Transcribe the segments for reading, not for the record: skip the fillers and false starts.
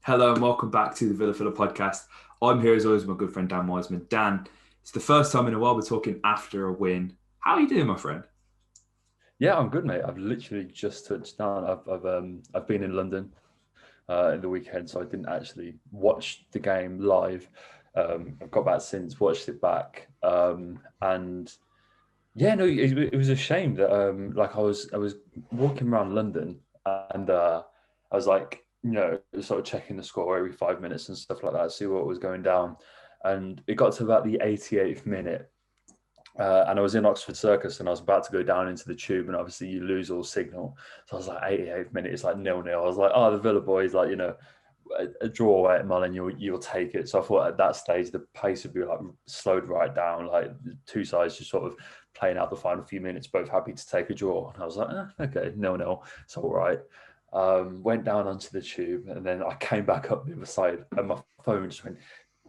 Hello and welcome back to the Villa Filler podcast. I'm here as always with my good friend Dan Wiseman. Dan, it's the first time in a while we're talking after a win. How are you doing, my friend? Yeah, I'm good, mate. I've literally just touched down. I've been in London in the weekend, so I didn't actually watch the game live. I've got back since, watched it back, and yeah, no, it was a shame that like I was walking around London and I was like, sort of checking the score every 5 minutes and stuff like that, see what was going down, and it got to about the 88th minute. And I was in Oxford Circus and I was about to go down into the tube, and obviously you lose all signal. So I was like, 88th minute, it's like 0-0. I was like, oh, the Villa boys, like, a draw at Mullen, you'll take it. So I thought at that stage the pace would be like slowed right down, like the two sides just sort of playing out the final few minutes, both happy to take a draw. And I was like, okay, 0-0, it's all right. Went down onto the tube and then I came back up the other side and my phone just went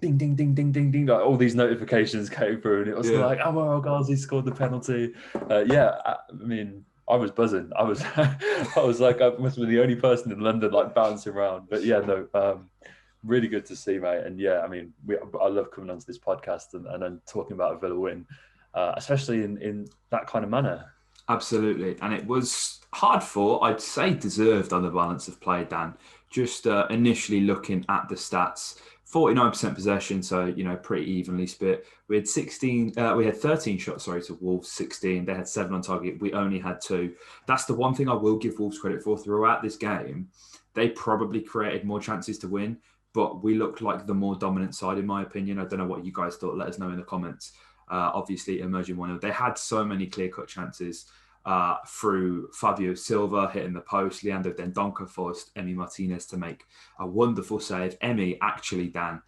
ding, ding, ding, ding, ding, ding. Like all these notifications came through, and it was Yeah. like, "Oh, Ghazi scored the penalty." I mean, I was buzzing. I was, I was like, I must be the only person in London like bouncing around. But yeah, no, really good to see, mate. And yeah, I mean, I love coming onto this podcast and then talking about a Villa win, especially in that kind of manner. Absolutely. And it was hard fought, I'd say deserved on the balance of play, Dan. Just initially looking at the stats, 49% possession, so, pretty evenly split. We had 13 shots, sorry, to Wolves, 16. They had 7 on target. We only had 2. That's the one thing I will give Wolves credit for throughout this game. They probably created more chances to win, but we looked like the more dominant side, in my opinion. I don't know what you guys thought. Let us know in the comments. Obviously, emerging one. They had so many clear-cut chances through Fabio Silva hitting the post. Leandro Dendoncker forced Emi Martinez to make a wonderful save. Emi, actually, Dan,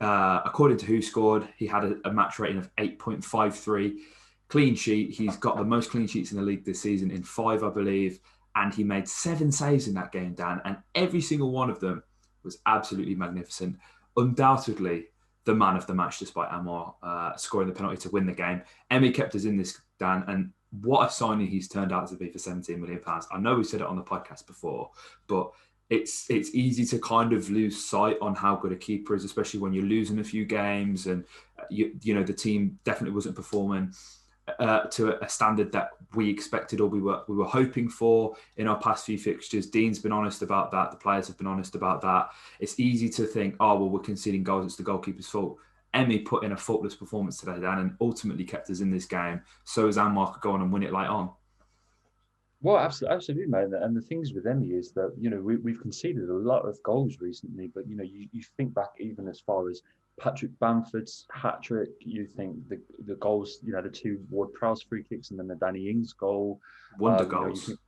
according to Who Scored, he had a match rating of 8.53. Clean sheet. He's got the most clean sheets in the league this season in 5, I believe. And he made 7 saves in that game, Dan. And every single one of them was absolutely magnificent. Undoubtedly, the man of the match, despite Amor scoring the penalty to win the game. Emi kept us in this, Dan, and what a signing he's turned out to be for £17 million. I know we said it on the podcast before, but it's easy to kind of lose sight on how good a keeper is, especially when you're losing a few games and the team definitely wasn't performing to a standard that we expected or we were hoping for in our past few fixtures. Dean's been honest about that. The players have been honest about that. It's easy to think, oh, well, we're conceding goals. It's the goalkeeper's fault. Emi put in a faultless performance today, Dan, and ultimately kept us in this game. So as Anmar could go on and win it late on. Well, absolutely, mate. And the things with Emmy is that we've conceded a lot of goals recently, but you think back even as far as Patrick Bamford's hat trick. You think the goals, the 2 Ward-Prowse free kicks, and then the Danny Ings goal. Wonder You goals. think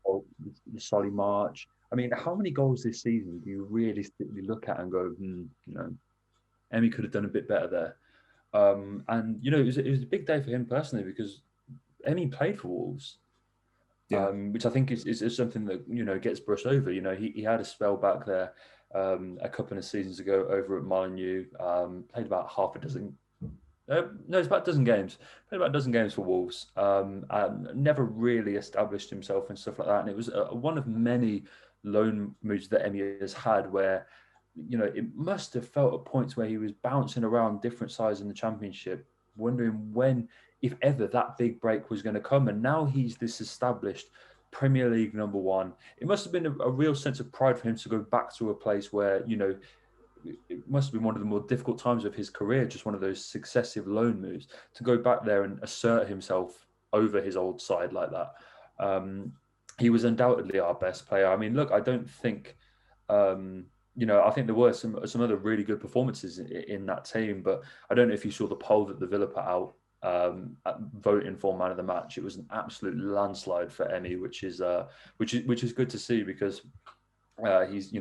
the Solly March. I mean, how many goals this season do you realistically look at and go, Emmy could have done a bit better there. And it was a big day for him personally because Emmy played for Wolves. Yeah. Which I think is something that gets brushed over. He had a spell back there a couple of seasons ago over at Molineux. Played about half a dozen. No, it's about a dozen games. Played about a dozen games for Wolves. And never really established himself and stuff like that. And it was one of many loan moves that Emi has had where it must have felt at points where he was bouncing around different sides in the Championship, wondering when, if ever, that big break was going to come. And now he's this established Premier League number 1. It must have been a real sense of pride for him to go back to a place where, it must have been one of the more difficult times of his career, just one of those successive loan moves, to go back there and assert himself over his old side like that. He was undoubtedly our best player. I mean, look, I don't think... I think there were some other really good performances in that team, but I don't know if you saw the poll that the Villa put out voting for man of the match. It was an absolute landslide for Emi, which is good to see because he's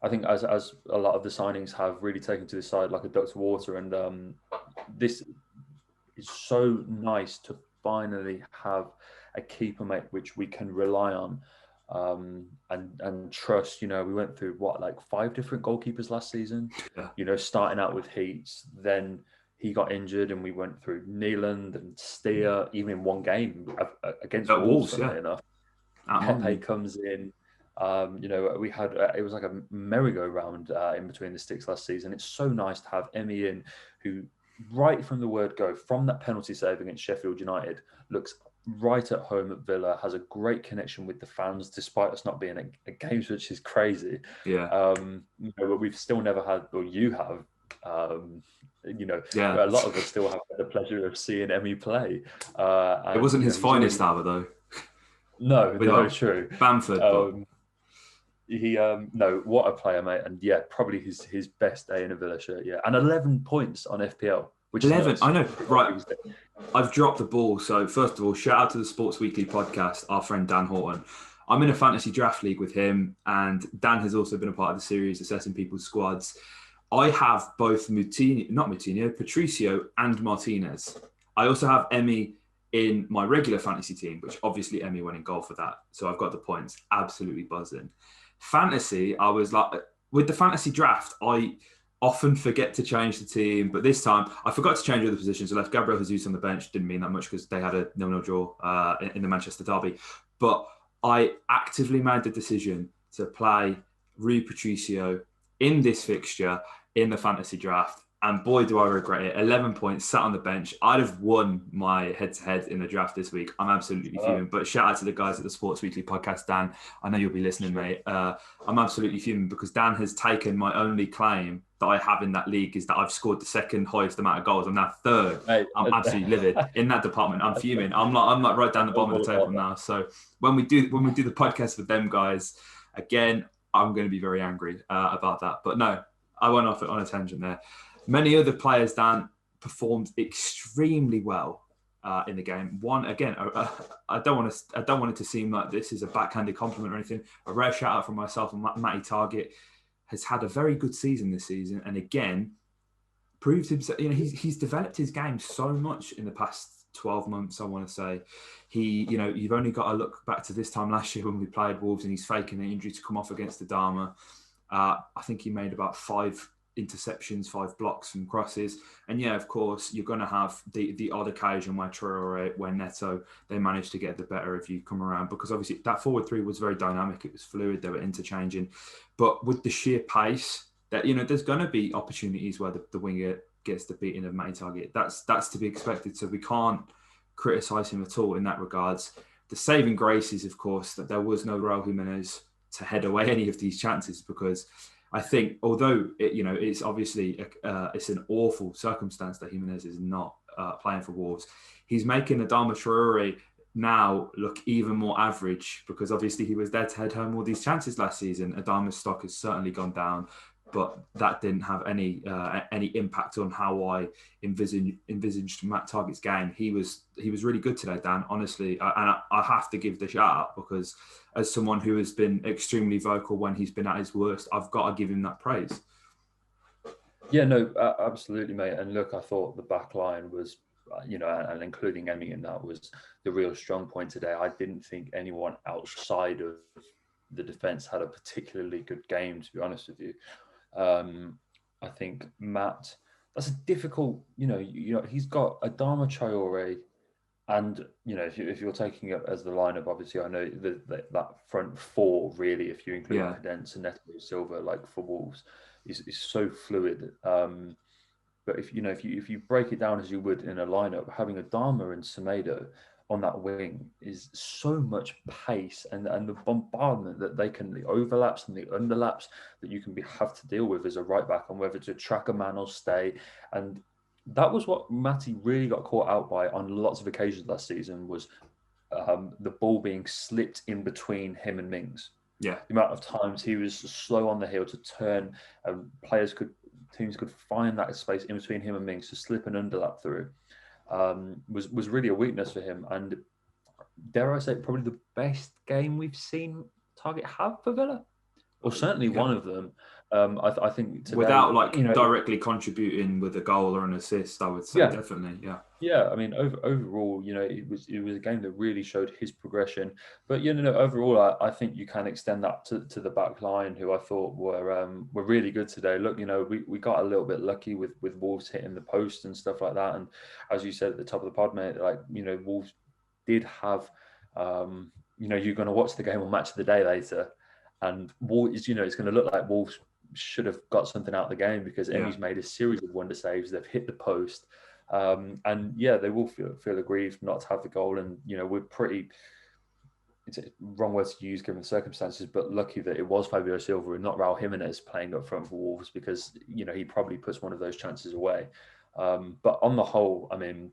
I think as a lot of the signings have really taken to the side like a duck to water, and this is so nice to finally have a keeper, mate, which we can rely on. And trust. We went through like 5 different goalkeepers last season. Yeah. Starting out with Heats, then he got injured, and we went through Neeland and Steer, even in one game against Wolves. Funnily enough, Pepe comes in. We had it was like a merry-go-round in between the sticks last season. It's so nice to have Emmy in, who right from the word go, from that penalty save against Sheffield United, looks right at home at Villa, has a great connection with the fans, despite us not being at games, which is crazy. Yeah. But we've still never had, or you have, Yeah. but a lot of us still have the pleasure of seeing Emmy play. It wasn't his finest hour, though. No, true. Bamford, but no, what a player, mate, and yeah, probably his best day in a Villa shirt, yeah, and 11 points on FPL, which 11. Is I know, right? I've dropped the ball. So first of all, shout out to the Sports Weekly podcast, our friend Dan Horton. I'm in a fantasy draft league with him, and Dan has also been a part of the series assessing people's squads. I have both Patricio and Martinez. I also have Emmy in my regular fantasy team, which obviously Emmy went in goal for that. So I've got the points. Absolutely buzzing. Fantasy, I was like, with the fantasy draft, I often forget to change the team, but this time I forgot to change other positions. I left Gabriel Jesus on the bench. Didn't mean that much because they had a 0-0 draw in the Manchester derby. But I actively made the decision to play Rui Patricio in this fixture in the fantasy draft. And boy, do I regret it. 11 points, sat on the bench. I'd have won my head-to-head in the draft this week. I'm absolutely fuming. But shout out to the guys at the Sports Weekly podcast, Dan. I know you'll be listening, mate. I'm absolutely fuming because Dan has taken my only claim that I have in that league is that I've scored the second highest amount of goals. I'm now third. I'm absolutely livid in that department. I'm fuming. I'm like right down the bottom of the table now. So when we do the podcast with them guys, again, I'm going to be very angry about that. But no, I went off on a tangent there. Many other players, Dan, performed extremely well in the game. One, again, I don't want it to seem like this is a backhanded compliment or anything. A rare shout out from myself and Matty Target has had a very good season this season, and again proved himself. He's developed his game so much in the past 12 months. I want to say you've only got to look back to this time last year when we played Wolves, and he's faking an injury to come off against the Dharma. I think he made about 5 interceptions, 5 blocks from crosses. And yeah, of course, you're going to have the odd occasion where Traore, where Neto, they managed to get the better of you come around, because obviously that forward three was very dynamic. It was fluid. They were interchanging. But with the sheer pace, that there's going to be opportunities where the winger gets the beating of Matty Target. That's to be expected. So we can't criticise him at all in that regards. The saving grace is, of course, that there was no Raul Jimenez to head away any of these chances, because I think, although it's obviously it's an awful circumstance that Jimenez is not playing for Wolves, he's making Adama Traore now look even more average, because obviously he was there to head home all these chances last season. Adama's stock has certainly gone down, but that didn't have any impact on how I envisaged Matt Target's game. He was really good today, Dan, honestly. And I have to give the shout out, because as someone who has been extremely vocal when he's been at his worst, I've got to give him that praise. Yeah, no, absolutely, mate. And look, I thought the back line was, and including Emmy in that, was the real strong point today. I didn't think anyone outside of the defence had a particularly good game, to be honest with you. I think Matt, that's a difficult, he's got Adama Traore, and if you're taking it as the lineup, obviously I know that front four, really, if you include Cadence and Neto Silva, like for Wolves, is so fluid. But if you break it down as you would in a lineup, having Adama and Semedo on that wing is so much pace, and the bombardment that they can, the overlaps and the underlaps that you can have to deal with as a right back, and whether to track a man or stay. And that was what Matty really got caught out by on lots of occasions last season, was the ball being slipped in between him and Mings. Yeah, the amount of times he was slow on the heel to turn, and teams could find that space in between him and Mings to slip and underlap through. Was really a weakness for him, and dare I say, probably the best game we've seen Target have for Villa, or certainly one of them. I think today, without directly contributing with a goal or an assist, I would say definitely, yeah. Yeah, I mean, overall, it was a game that really showed his progression. But overall, I think you can extend that to the back line, who I thought were really good today. Look, we got a little bit lucky with Wolves hitting the post and stuff like that. And as you said at the top of the pod, mate, Wolves did have, you're going to watch the game on Match of the Day later. And Wolves, it's going to look like Wolves should have got something out of the game because Emmy's made a series of wonder saves. They've hit the post. And yeah, they will feel aggrieved not to have the goal. And, we're pretty, it's a wrong word to use given the circumstances, but lucky that it was Fabio Silva and not Raul Jimenez playing up front for Wolves because, he probably puts one of those chances away. But on the whole, I mean,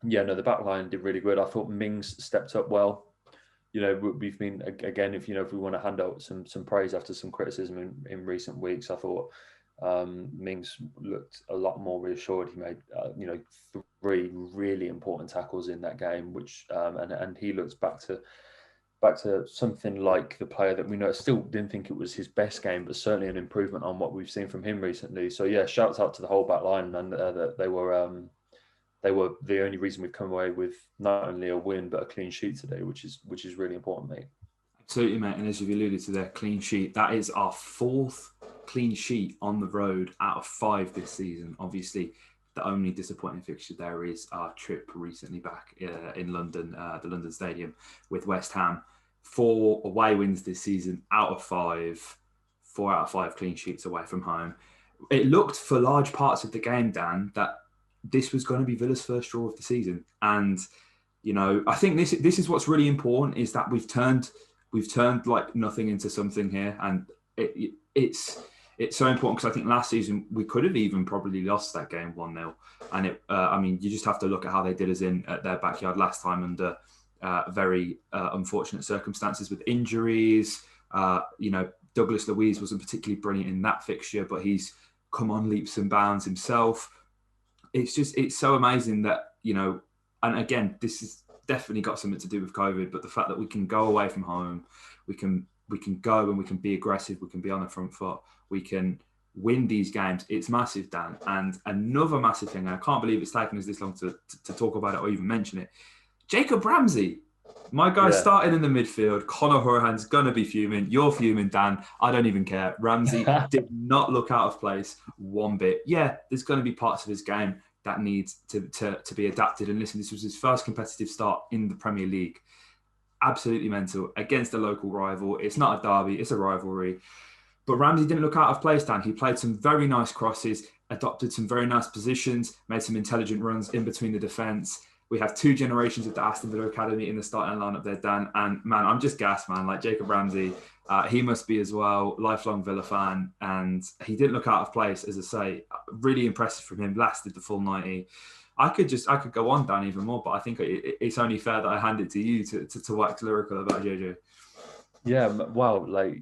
the back line did really good. I thought Mings stepped up well. We've been, again, if we want to hand out some praise after some criticism in recent weeks, I thought Mings looked a lot more reassured. He made, 3 really important tackles in that game, which and he looks back to something like the player that we know. Still didn't think it was his best game, but certainly an improvement on what we've seen from him recently. So yeah, shouts out to the whole back line, and that they were the only reason we've come away with not only a win but a clean sheet today, which is really important, mate. Absolutely, mate. And as you've alluded to there, clean sheet. That is our 4th clean sheet on the road out of 5 this season. Obviously, the only disappointing fixture there is our trip recently back in London, the London Stadium with West Ham. 4 away wins this season out of 5. 4 out of 5 clean sheets away from home. It looked for large parts of the game, Dan, that this was going to be Villa's first draw of the season. And, I think this is what's really important is that we've turned like nothing into something here. And it's so important because I think last season we could have even probably lost that game 1-0. And you just have to look at how they did us in at their backyard last time under very unfortunate circumstances with injuries. Douglas Luiz wasn't particularly brilliant in that fixture, but he's come on leaps and bounds himself. It's so amazing that, and again, this has definitely got something to do with COVID, but the fact that we can go away from home, we can go and we can be aggressive, we can be on the front foot, we can win these games. It's massive, Dan. And another massive thing, and I can't believe it's taken us this long to talk about it or even mention it. Jacob Ramsey, my guy started in the midfield. Conor Horan's going to be fuming. You're fuming, Dan. I don't even care. Ramsey did not look out of place one bit. Yeah, there's going to be parts of his game that needs to be adapted. And listen, this was his first competitive start in the Premier League. Absolutely mental against a local rival. It's not a derby, it's a rivalry. But Ramsey didn't look out of place, Dan. He played some very nice crosses, adopted some very nice positions, made some intelligent runs in between the defence. We have 2 generations of the Aston Villa Academy in the starting lineup there, Dan. And man, I'm just gassed, man. Like Jacob Ramsey, he must be as well, lifelong Villa fan. And he didn't look out of place, as I say. Really impressive from him, lasted the full 90. I could go on, Dan, even more, but I think it's only fair that I hand it to you to wax lyrical about JJ. Yeah, wow. Like,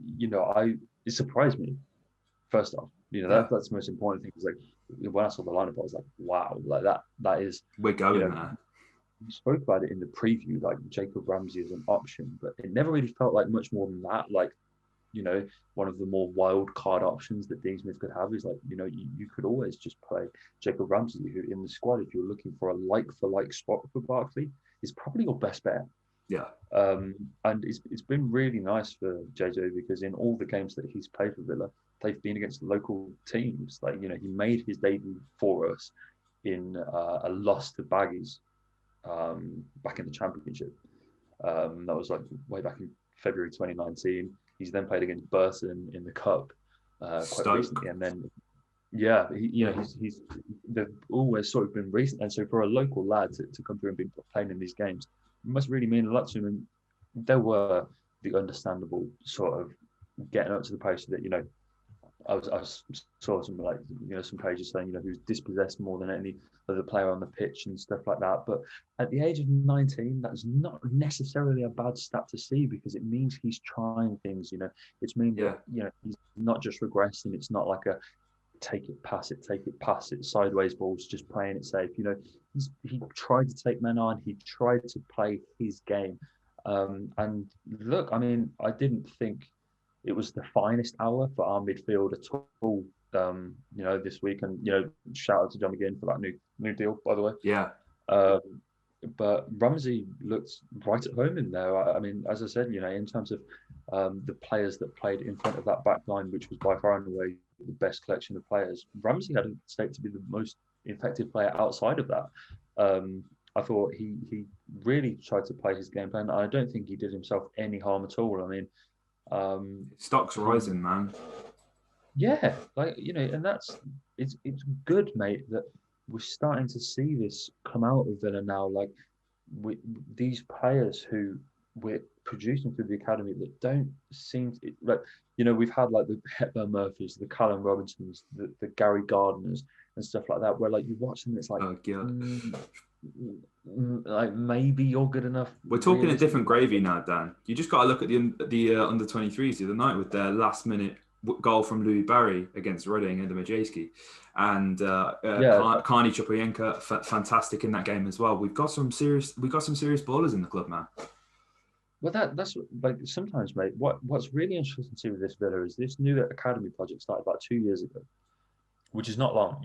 it surprised me, first off. That's the most important thing. Is like, when I saw the lineup, I was like, wow, like that is... We're going there. We spoke about it in the preview, like Jacob Ramsey is an option, but it never really felt like much more than that. Like, one of the more wild card options that Dean Smith could have is like, you could always just play Jacob Ramsey, who in the squad, if you're looking for a like-for-like spot for Barkley, is probably your best bet. Yeah. And it's been really nice for JJ because in all the games that he's played for Villa, they've been against local teams. Like, he made his debut for us in a loss to Baggies back in the Championship. That was like way back in February 2019. He's then played against Burton in the Cup quite recently, and then they've always sort of been recent. And so for a local lad to come through and be playing in these games must really mean a lot to him. And there were the understandable sort of getting up to the post that I saw some some pages saying he was dispossessed more than any other player on the pitch and stuff like that. But at the age of 19, that's not necessarily a bad stat to see because it means he's trying things. It's mean that he's not just regressing. It's not like a take it, pass it, sideways balls, just playing it safe. He tried to take men on. He tried to play his game. And look, I mean, I didn't think it was the finest hour for our midfield at all, this week. And, shout out to John McGinn for that new deal, by the way. Yeah. But Ramsey looked right at home in there. I mean, as I said, in terms of the players that played in front of that back line, which was by far and away the best collection of players, Ramsey had a stake to be the most effective player outside of that. I thought he really tried to play his game plan. I don't think he did himself any harm at all. I mean, Stock's Who, rising, man. yeah, like and it's good, mate, that we're starting to see this come out of Villa now. Like we, these players who we're producing through the academy that don't seem to, like we've had like the Hepburn Murphys, the Callum Robinsons, the Gary Gardners and stuff like that, where like you watch them, it's like, Oh god. mm, like maybe you're good enough We're talking a realistically. different gravy now, Dan. You just got to look at the under 23s the other night with their last minute goal from Louis Barry against Reading and the Majewski, and Yeah, Carney Chupoyenka, fantastic in that game as well. We've got some serious ballers in the club, man. well, that's like sometimes, mate. What's really interesting to see with this Villa is this new academy project started about 2 years ago, which is not long.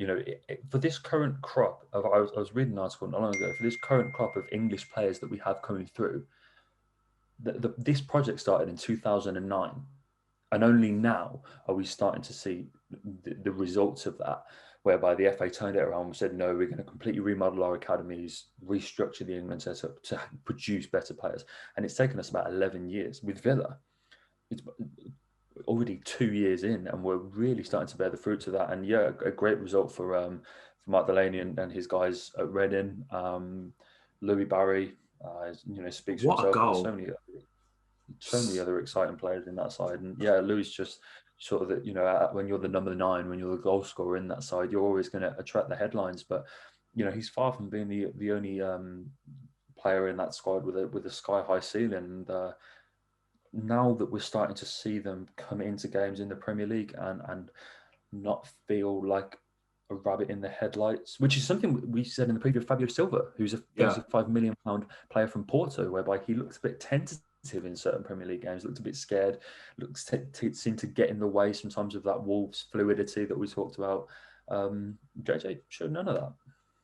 For this current crop of, I was reading an article not long ago, for this current crop of English players that we have coming through, this project started in 2009, and only now are we starting to see the results of that, whereby the FA turned it around and said, no, we're going to completely remodel our academies, restructure the England setup to produce better players. And it's taken us about 11 years. With Villa, it's already 2 years in, and we're really starting to bear the fruits of that. And yeah, a great result for Mark Delaney and his guys at Reading. Louis Barry, speaks for What a himself. There's goal! so many other exciting players in that side, and yeah, Louis just sort of that. When you're the number 9, when you're the goal scorer in that side, you're always going to attract the headlines. But he's far from being the only player in that squad with a sky high ceiling. And now that we're starting to see them come into games in the Premier League and not feel like a rabbit in the headlights, which is something we said in the preview of Fabio Silva, who's a Yeah, £35 million player from Porto, whereby he looks a bit tentative in certain Premier League games, looked a bit scared, seemed to get in the way sometimes of that Wolves fluidity that we talked about. JJ showed none of that.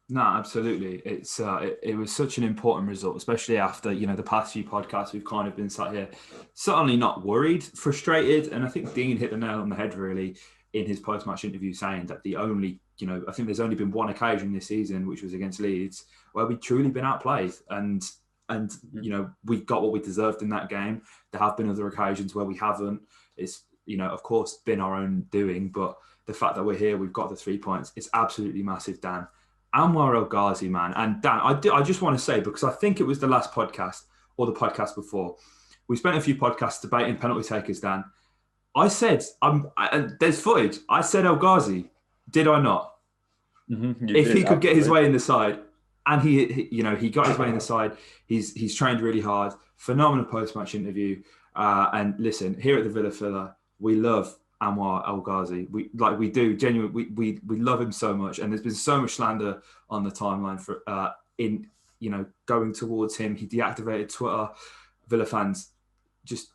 no, absolutely. It was such an important result, especially after the past few podcasts we've kind of been sat here, certainly not worried, frustrated, and I think Dean hit the nail on the head really in his post-match interview, saying that the only I think there's only been one occasion this season, which was against Leeds, where we've truly been outplayed, and we got what we deserved in that game. There have been other occasions where we haven't. It's of course been our own doing, but the fact that we're here, we've got the 3 points. It's absolutely massive, Dan. Anwar El Ghazi, man. And Dan, I just want to say, because I think it was the last podcast or the podcast before, we spent a few podcasts debating penalty takers, Dan. I said, there's footage. I said El Ghazi. Did I not? If Did, he could get his absolutely. way in the side, and he got his way in the side. He's trained really hard. Phenomenal post-match interview. And listen, here at the Villa Filler, we love Anwar El Ghazi. We do genuinely. We love him so much, and there's been so much slander on the timeline for in going towards him. He deactivated Twitter. Villa fans, just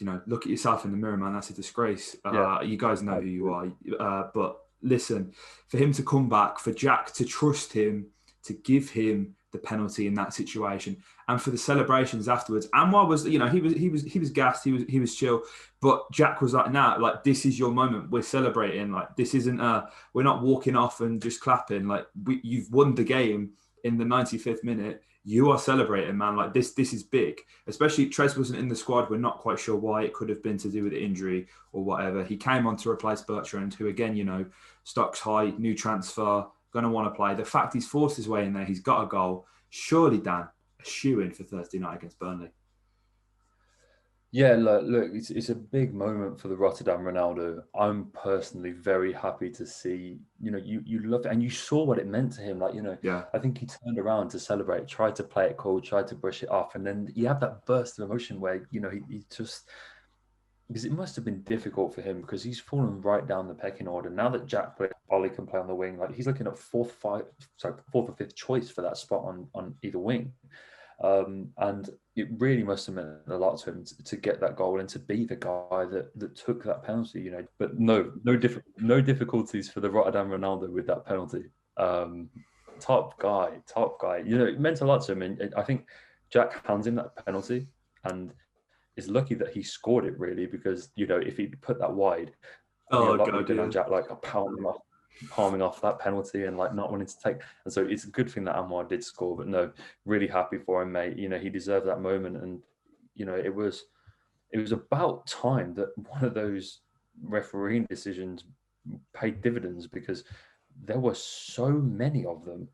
look at yourself in the mirror, man. That's a disgrace. Yeah, You guys know who you absolutely. are. But listen, for him to come back, for Jack to trust him, to give him the penalty in that situation, and for the celebrations afterwards. Anwar was, he was gassed, he was chill, but Jack was like, "Nah, like this is your moment. We're celebrating. Like this isn't we're not walking off and just clapping. Like you've won the game in the 95th minute. You are celebrating, man. Like this is big. Especially Trez wasn't in the squad. We're not quite sure why. It could have been to do with the injury or whatever. He came on to replace Bertrand, who again, stock's high, new transfer, going to want to play. The fact he's forced his way in there, he's got a goal. Surely, Dan, a shoe-in for Thursday night against Burnley. Yeah, look, it's a big moment for the Rotterdam Ronaldo. I'm personally very happy to see, you loved it and you saw what it meant to him. Like, Yeah. I think he turned around to celebrate, tried to play it cool, tried to brush it off. And then you have that burst of emotion where, he just, because it must have been difficult for him because he's fallen right down the pecking order. Now that Jack Ollie can play on the wing, like he's looking at fourth or fifth choice for that spot on either wing. And it really must have meant a lot to him to get that goal and to be the guy that took that penalty, But no difficulties for the Rotterdam Ronaldo with that penalty. Top guy. It meant a lot to him, and I think Jack hands him that penalty and is lucky that he scored it really because if he put that wide, I think a Oh lot would god, have been yeah. on Jack like palming off that penalty and like not wanting to take. And so it's a good thing that Anwar did score, but no, really happy for him, mate. He deserved that moment, and it was it was about time that one of those refereeing decisions paid dividends, because there were so many of them,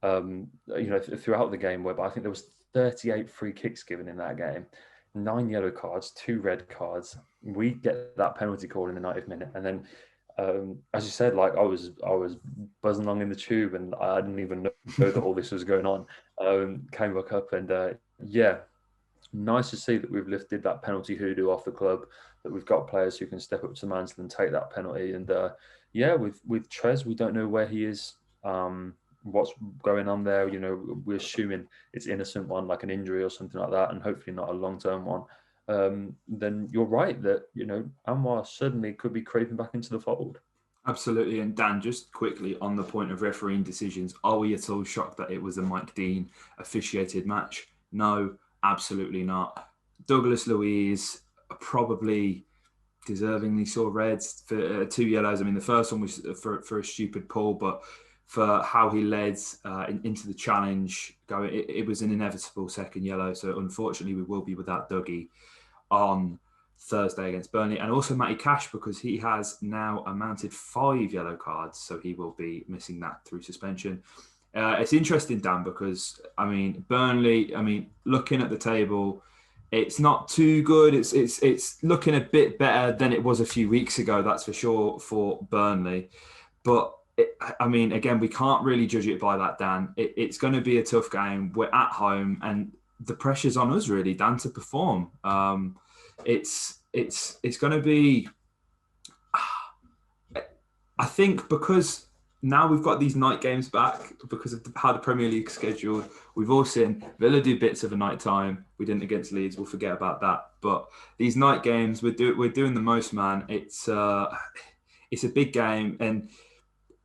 throughout the game. Where I think there was 38 free kicks given in that game, 9 yellow cards, 2 red cards. We get that penalty call in the 90th minute, and then, as you said, like I was buzzing along in the tube, and I didn't even know that all this was going on. Came back up, and yeah, nice to see that we've lifted that penalty hoodoo off the club, that we've got players who can step up to the mantle and take that penalty. And yeah, with Trez, we don't know where he is, what's going on there. We're assuming it's innocent one, like an injury or something like that, and hopefully not a long-term one. Then you're right that, Anwar suddenly could be creeping back into the fold. Absolutely. And Dan, just quickly on the point of refereeing decisions, are we at all shocked that it was a Mike Dean officiated match? No, absolutely not. Douglas Luiz probably deservingly saw reds for 2 yellows. I mean, the first one was for a stupid pull, but for how he led into the challenge, it was an inevitable second yellow. So unfortunately, we will be without Dougie on Thursday against Burnley, and also Matty Cash, because he has now amounted 5 yellow cards, so he will be missing that through suspension. It's interesting, Dan, because Burnley. Looking at the table, it's not too good. It's looking a bit better than it was a few weeks ago, that's for sure, for Burnley. But again, we can't really judge it by that, Dan. It's going to be a tough game. We're at home, and the pressure's on us, really, Dan, to perform. It's going to be. I think because now we've got these night games back, because of how the Premier League's scheduled. We've all seen Villa do bits of a night time. We didn't against Leeds. We'll forget about that. But these night games, we're doing the most, man. It's a big game, and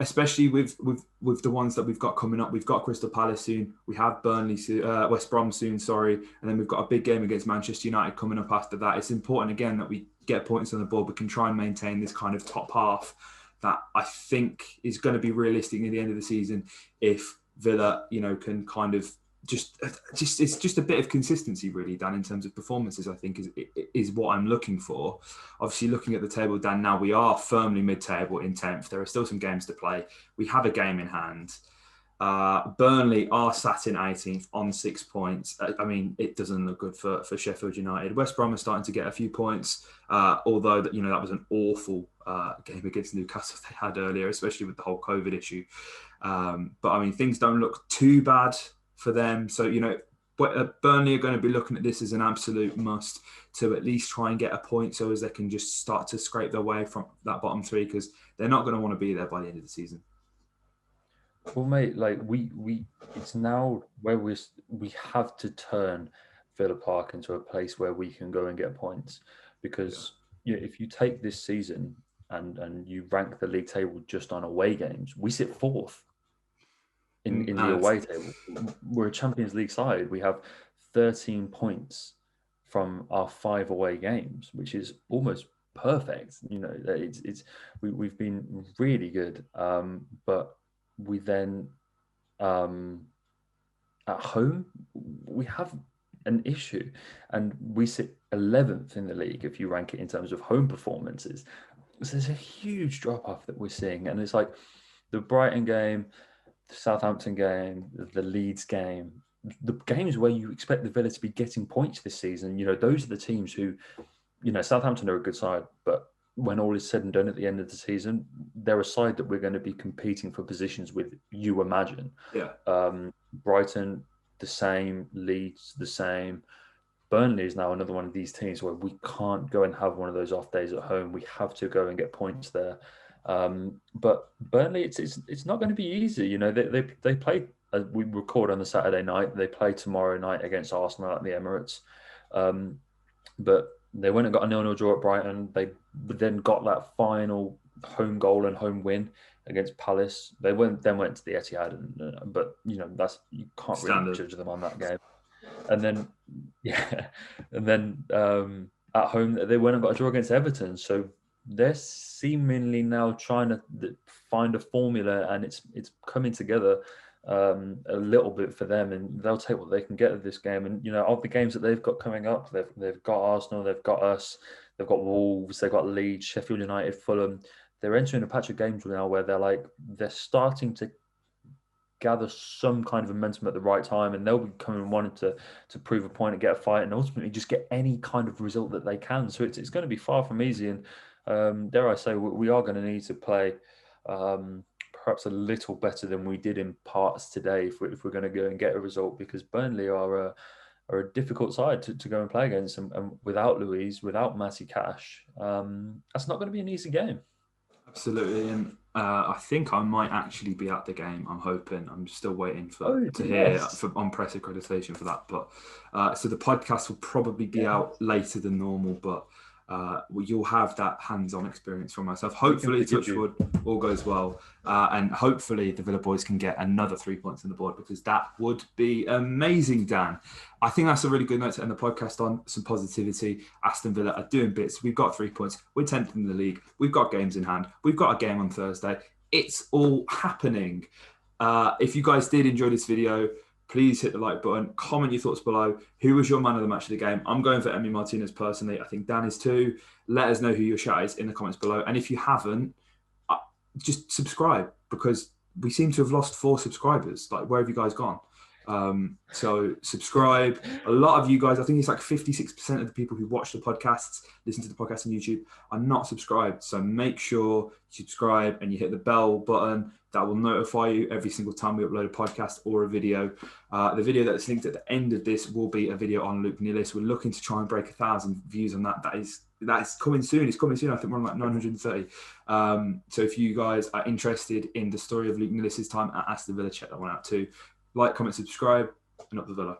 especially with the ones that we've got coming up. We've got Crystal Palace soon. We have Burnley soon, West Brom soon, sorry. And then we've got a big game against Manchester United coming up after that. It's important, again, that we get points on the board. We can try and maintain this kind of top half that I think is going to be realistic at the end of the season if Villa, can kind of just it's just a bit of consistency, really, Dan, in terms of performances. I think is what I'm looking for. Obviously, looking at the table, Dan, now we are firmly mid-table in 10th. There are still some games to play. We have a game in hand. Burnley are sat in 18th on 6 points. It doesn't look good for Sheffield United. West Brom are starting to get a few points, although that was an awful game against Newcastle they had earlier, especially with the whole COVID issue. But things don't look too bad for them. So, Burnley are going to be looking at this as an absolute must to at least try and get a point, so as they can just start to scrape their way from that bottom 3, because they're not going to want to be there by the end of the season. Well, mate, like we it's now where we have to turn Villa Park into a place where we can go and get points, because if you take this season and you rank the league table just on away games, we sit 4th in the away table. We're a Champions League side. We have 13 points from our 5 away games, which is almost perfect. We've been really good, but we then at home we have an issue, and we sit 11th in the league if you rank it in terms of home performances. So there's a huge drop off that we're seeing, and it's like the Brighton game, the Southampton game, the Leeds game, the games where you expect the Villa to be getting points this season. Those are the teams who, Southampton are a good side, but when all is said and done at the end of the season, they're a side that we're going to be competing for positions with, you imagine. Yeah. Brighton, the same. Leeds, the same. Burnley is now another one of these teams where we can't go and have one of those off days at home. We have to go and get points there. But Burnley, it's not going to be easy. They play. We record on the Saturday night. They play tomorrow night against Arsenal at the Emirates. But they went and got a 0-0 draw at Brighton. They then got that final home goal and home win against Palace. They went to the Etihad, but you can't really judge them on that game. And then at home they went and got a draw against Everton. So they're seemingly now trying to find a formula, and it's coming together. a little bit for them, and they'll take what they can get of this game. And of the games that they've got coming up, they've got Arsenal, they've got us, they've got Wolves, they've got Leeds, Sheffield United, Fulham. They're entering a patch of games now where they're starting to gather some kind of momentum at the right time, and they'll be coming wanting to prove a point and get a fight, and ultimately just get any kind of result that they can. So it's going to be far from easy, and dare I say, we are going to need to play perhaps a little better than we did in parts today if we're going to go and get a result, because Burnley are a difficult side to go and play against, and without Louise, without Matty Cash, that's not going to be an easy game. Absolutely, and I think I might actually be at the game. I'm hoping. I'm still waiting to hear on press accreditation for that. But so the podcast will probably be out later than normal, but you'll have that hands-on experience from myself. Hopefully, touchwood, all goes well, and hopefully the Villa boys can get another 3 points on the board, because that would be amazing, Dan. I think that's a really good note to end the podcast on. Some positivity. Aston Villa are doing bits. We've got 3 points. We're 10th in the league. We've got games in hand. We've got a game on Thursday. It's all happening. If you guys did enjoy this video, please hit the like button. Comment your thoughts below. Who was your man of the match of the game? I'm going for Emi Martinez personally. I think Dan is too. Let us know who your shout is in the comments below. And if you haven't, just subscribe, because we seem to have lost 4 subscribers. Like, where have you guys gone? So subscribe. A lot of you guys, I think it's like 56% of the people who watch the podcasts, listen to the podcast on YouTube, are not subscribed. So make sure you subscribe and you hit the bell button. That will notify you every single time we upload a podcast or a video. The video that's linked at the end of this will be a video on Luke Nilis. We're looking to try and break 1,000 views on that. That is coming soon. It's coming soon. I think we're on like 930. So if you guys are interested in the story of Luke Nilis' time at Aston Villa, check that one out too. Like, comment, subscribe, and up the Villa.